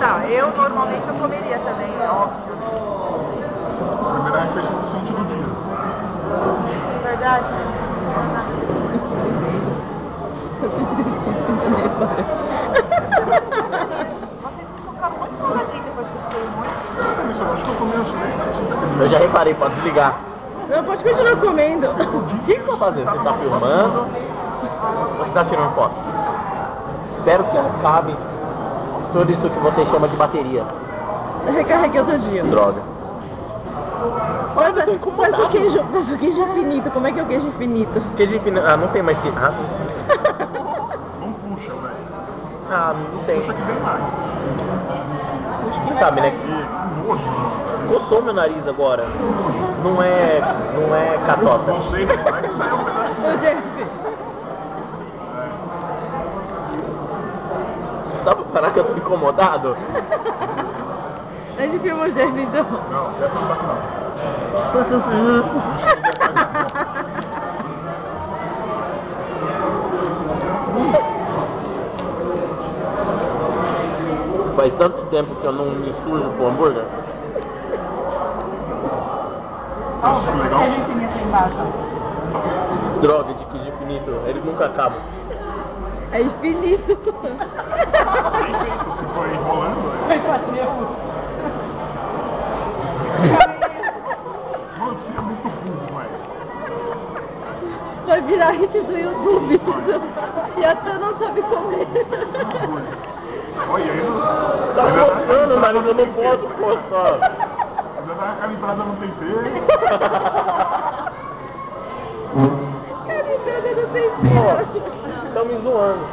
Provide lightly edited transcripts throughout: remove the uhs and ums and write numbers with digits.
Tá, eu normalmente eu comeria também, é óbvio. Primeira refeição do centro do dia. Verdade. Vocês ficaram muito salgadinhos depois que eu fiquei muito. Acho que eu tomei uns leite. Eu já reparei, pode desligar. Não, pode continuar comendo. O que você vai fazer? Você tá filmando ou você tá tirando foto? Espero que acabe tudo isso que você chama de bateria. Eu recarreguei outro dia. Droga. Mas o queijo infinito, como é que é o queijo infinito? Queijo infinito. Ah, não tem mais que. Ah, tem sim. Não puxa, velho. Ah, não tem. Puxa que vem mais. Você sabe, né? Que nojo. Coçou meu nariz agora. Não é catota. Não sei, vai que saiu um pedacinho. Ô, Jeff. Dá pra parar que eu tô incomodado? A gente filma o Jeff então. Não, já tá no final. Faz tanto tempo que eu não me sujo com hambúrguer. Acho legal. Queijo infinito embaixo. Droga de queijo infinito, eles nunca acabam. É infinito. Ficou enrolando. Mano, você é muito burro, velho. Vai virar hit do YouTube isso. E até não sabe comer. Olha aí. Tá coçando, mas eu não posso coçar. Ainda dá aquela entrada no tempero. Caribeira não tem cor. Estão me zoando.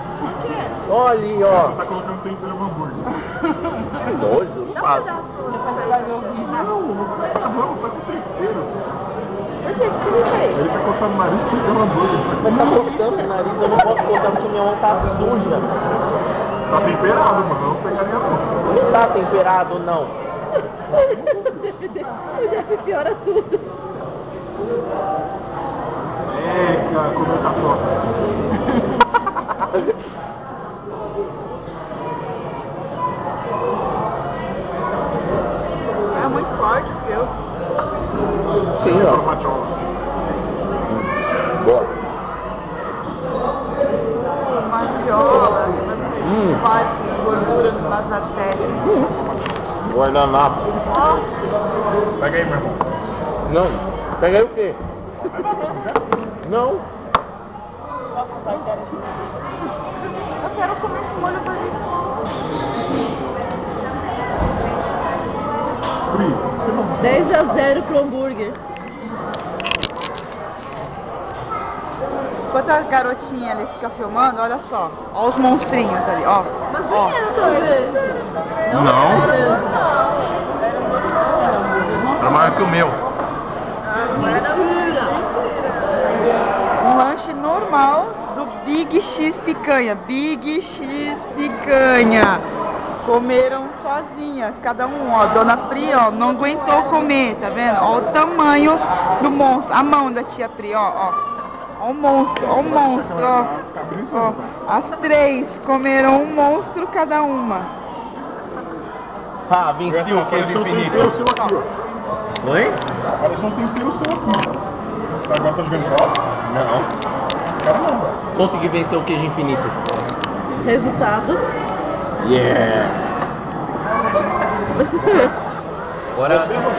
Olha ali, ó. Tá colocando tempero no hambúrguer. Que nojo, não faço. Não, tá com tempero. Por que experimenta aí? Ele tá coçando o nariz porque é um hambúrguer. Mas tá coçando o nariz, eu não posso coçar porque minha mão tá suja. Tá temperado, mano. Eu não pegaria não. Não tá temperado, não. O Jeff piora tudo. Eita, comeu catota. É muito forte o seu. Sim, ó. Patiola. Boa. Mandiola, parte, gordura no vaso da testa. Guardanapo. Pega aí, meu irmão. Não. Pega aí o quê? Não. Eu quero comer com molho verde. Pri, você não... 10-0 pro hambúrguer. Enquanto a garotinha ali fica filmando, olha só. Olha os monstrinhos ali, ó. Mas Ó. por que não tão grande? Não. É maior que o meu. Um lanche normal do Big X Picanha. Big X Picanha. Comeram sozinhas, cada um, ó. Dona Pri, ó, não aguentou comer, tá vendo? Ó o tamanho do monstro. A mão da tia Pri, ó, ó. Ó o monstro, ó. Ó, as três comeram um monstro cada uma. Ah, venceu o queijo Apareceu um tempero infinito. seu aqui, ó. Oi? Apareceu um tempero seu aqui. Você agora tá jogando bola? Não. Quero não, velho. Consegui vencer o queijo infinito. Resultado. Yeah. Agora Vocês não